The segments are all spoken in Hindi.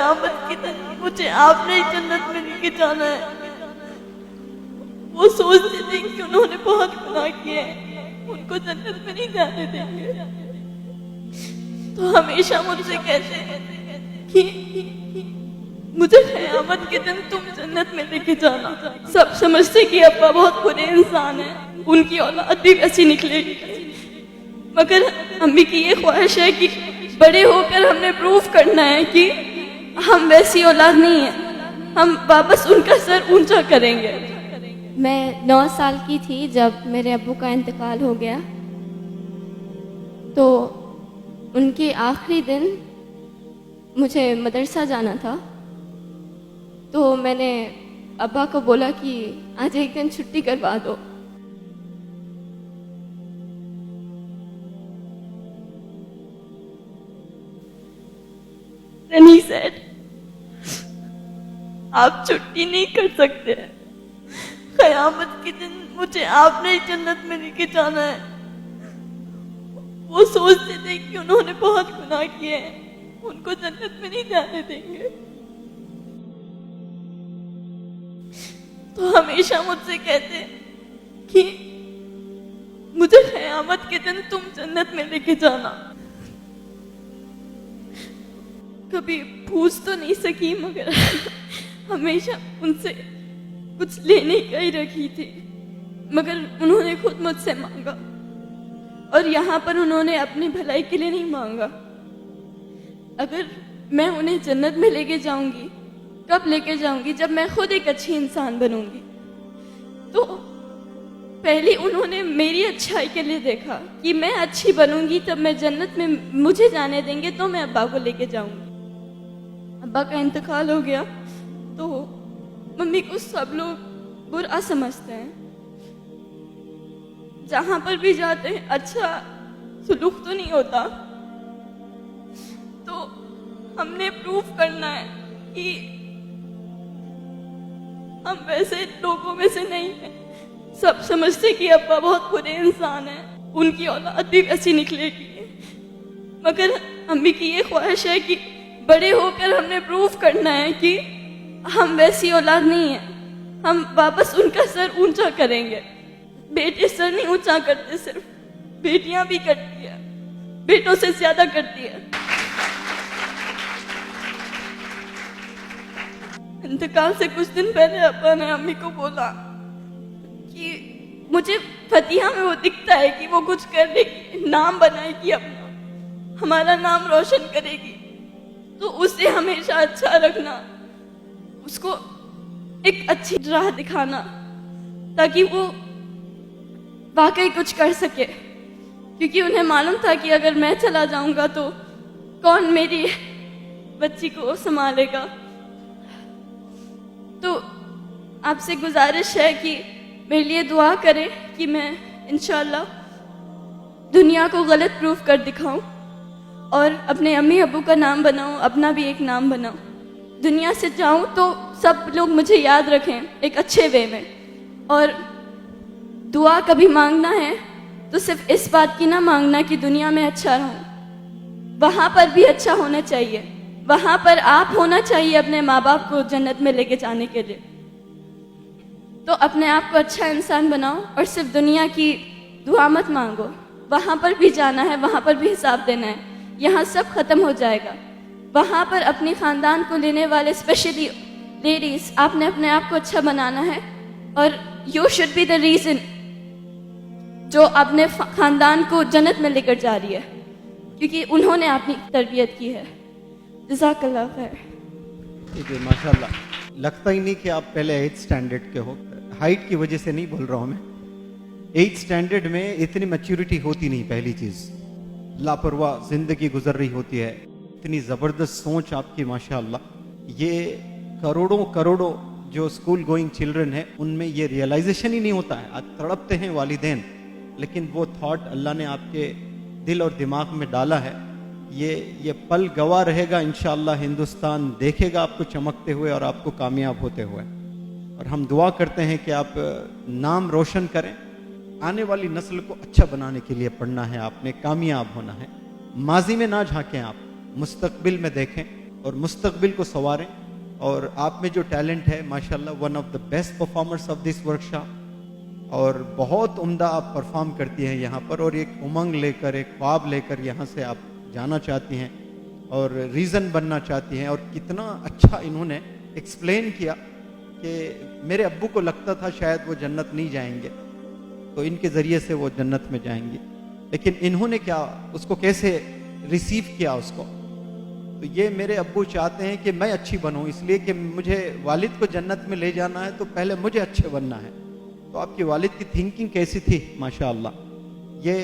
क़यामत के दिन मुझे आपने जन्नत में लेके जाना है। वो सोचते थे कि उन्होंने बहुत गुनाह किए हैं, उनको जन्नत में नहीं जाने देंगे, तो हमेशा मुझसे कहते हैं कि मुझे क़यामत के दिन तुम जन्नत में लेके जाना। सब समझते कि अब्बा बहुत बुरे इंसान हैं, उनकी औलाद भी वैसी निकलेगी, मगर अम्मी की ये ख्वाहिश है कि बड़े होकर हमने प्रूफ करना है कि हम वैसी औलाद नहीं है, हम वापस उनका सर ऊंचा करेंगे। मैं 9 साल की थी जब मेरे अब्बू का इंतकाल हो गया। तो उनके आखिरी दिन मुझे मदरसा जाना था, तो मैंने अब्बा को बोला कि आज एक दिन छुट्टी करवा दो। Then he said, आप छुट्टी नहीं कर सकते, क़यामत के दिन मुझे आपने जन्नत में लेके जाना है। वो सोचते थे कि उन्होंने बहुत गुनाह किए हैं, उनको जन्नत में नहीं जाने देंगे, तो हमेशा मुझसे कहते कि मुझे क़यामत के दिन तुम जन्नत में लेके जाना। कभी पूछ तो नहीं सकी, मगर हमेशा उनसे कुछ लेने का ही रखी थी, मगर उन्होंने खुद मुझसे मांगा, और यहाँ पर उन्होंने अपनी भलाई के लिए नहीं मांगा। अगर मैं उन्हें जन्नत में लेके जाऊंगी, कब लेके जाऊंगी? जब मैं खुद एक अच्छी इंसान बनूंगी। तो पहले उन्होंने मेरी अच्छाई के लिए देखा कि मैं अच्छी बनूंगी, तब मैं जन्नत में मुझे जाने देंगे, तो मैं अब्बा को लेके जाऊंगी। अब्बा का इंतकाल हो गया तो मम्मी को सब लोग बुरा समझते हैं, जहां पर भी जाते हैं अच्छा सुलूक तो नहीं होता। तो हमने प्रूफ करना है कि हम वैसे लोगों में से नहीं हैं। सब समझते कि अब्बा बहुत बुरे इंसान हैं, उनकी औलाद भी वैसी निकलेगी, मगर अम्मी की ये ख्वाहिश है कि बड़े होकर हमने प्रूफ करना है कि हम वैसी औलाद नहीं है, हम वापस उनका सर ऊंचा करेंगे। बेटे सर नहीं ऊंचा करते, सिर्फ बेटियां भी करती है, बेटों से ज्यादा करती है। इंतकाल से कुछ दिन पहले अब्बा ने अम्मी को बोला कि मुझे फतिहा में वो दिखता है कि वो कुछ करेगी, नाम बनाएगी अपना, हमारा नाम रोशन करेगी, तो उसे हमेशा अच्छा रखना, उसको एक अच्छी राह दिखाना, ताकि वो वाकई कुछ कर सके। क्योंकि उन्हें मालूम था कि अगर मैं चला जाऊंगा तो कौन मेरी बच्ची को संभालेगा। तो आपसे गुजारिश है कि मेरे लिए दुआ करें कि मैं इंशाल्लाह दुनिया को गलत प्रूफ कर दिखाऊं और अपने अम्मी अब्बू का नाम बनाऊं, अपना भी एक नाम बनाऊं। दुनिया से जाऊं तो सब लोग मुझे याद रखें एक अच्छे वे में। और दुआ कभी मांगना है तो सिर्फ इस बात की ना मांगना कि दुनिया में अच्छा रहूं, वहां पर भी अच्छा होना चाहिए, वहां पर आप होना चाहिए अपने माँ बाप को जन्नत में लेके जाने के लिए। तो अपने आप को अच्छा इंसान बनाओ और सिर्फ दुनिया की दुआ मत मांगो, वहां पर भी जाना है, वहां पर भी हिसाब देना है। यहाँ सब खत्म हो जाएगा, वहां पर अपने खानदान को लेने वाले स्पेशली लेडीज, आपने अपने आप को अच्छा बनाना है और you should be the reason जो अपने खानदान को जन्नत में लेकर जा रही है, क्योंकि उन्होंने अपनी तरबियत की है। जज़ाकल्लाह खैर। ठीक है, माशाल्लाह। लगता ही नहीं कि आप पहले 8th स्टैंडर्ड के हो। हाइट की वजह से नहीं बोल रहा हूँ मैं, 8th स्टैंडर्ड में इतनी मैच्योरिटी होती नहीं। पहली चीज़, लापरवाह जिंदगी गुजर रही होती है, इतनी ज़बरदस्त सोच आपकी माशाल्लाह। ये करोड़ों करोड़ों जो स्कूल गोइंग चिल्ड्रन है उनमें ये रियलाइजेशन ही नहीं होता है। आज तड़पते हैं वालिदैन, लेकिन वो थॉट अल्लाह ने आपके दिल और दिमाग में डाला है। ये पल गवाह रहेगा इंशाअल्लाह, हिंदुस्तान देखेगा आपको चमकते हुए और आपको कामयाब होते हुए। और हम दुआ करते हैं कि आप नाम रोशन करें, आने वाली नस्ल को अच्छा बनाने के लिए पढ़ना है आपने, कामयाब होना है। माजी में ना झांकें आप, मुस्तकबिल में देखें और मुस्तकबिल को संवारें। और आप में जो टैलेंट है माशाल्लाह, one of the best performers of this workshop, और बहुत उम्दा आप परफॉर्म करती हैं यहाँ पर, और एक उमंग लेकर, एक ख्वाब लेकर यहाँ से आप जाना चाहती हैं और रीज़न बनना चाहती हैं। और कितना अच्छा इन्होंने एक्सप्लेन किया कि मेरे अब्बू को लगता था शायद वो जन्नत नहीं जाएंगे, तो इनके ज़रिए से वो जन्नत में जाएंगे, लेकिन इन्होंने क्या उसको कैसे रिसीव किया उसको। तो ये मेरे अब्बू चाहते हैं कि मैं अच्छी बनूं, इसलिए कि मुझे वालिद को जन्नत में ले जाना है तो पहले मुझे अच्छे बनना है। तो आपकी वालिद की थिंकिंग कैसी थी माशाअल्लाह, ये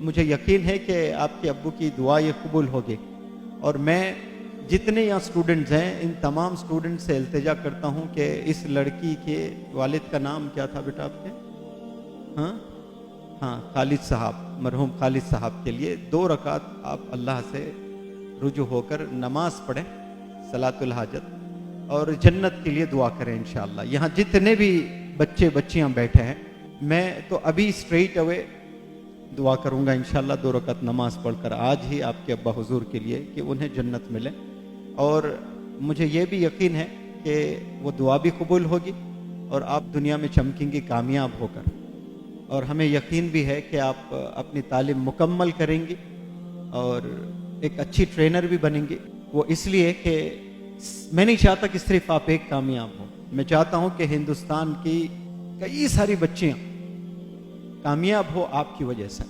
मुझे यकीन है कि आपके अब्बू की दुआ ये कबूल होगी। और मैं जितने यहाँ स्टूडेंट्स हैं, इन तमाम स्टूडेंट्स से इल्तिजा करता हूँ कि इस लड़की के वालिद का नाम क्या था बेटा आपके? हाँ, खालिद साहब, मरहूम खालिद साहब के लिए 2 रकात आप अल्लाह से रुजू होकर नमाज पढ़ें, सलातुल हाजत, और जन्नत के लिए दुआ करें इंशाअल्लाह। यहाँ जितने भी बच्चे बच्चियाँ बैठे हैं, मैं तो अभी स्ट्रेट अवे दुआ करूँगा इंशाअल्लाह 2 रकात नमाज पढ़कर आज ही आपके अब्बा हुजूर के लिए कि उन्हें जन्नत मिले। और मुझे ये भी यकीन है कि वो दुआ भी कबूल होगी और आप दुनिया में चमकेंगी कामयाब होकर। और हमें यकीन भी है कि आप अपनी तालीम मुकम्मल करेंगी और एक अच्छी ट्रेनर भी बनेंगी। वो इसलिए कि मैं नहीं चाहता कि सिर्फ आप एक कामयाब हो, मैं चाहता हूं कि हिंदुस्तान की कई सारी बच्चियां कामयाब हो आपकी वजह से।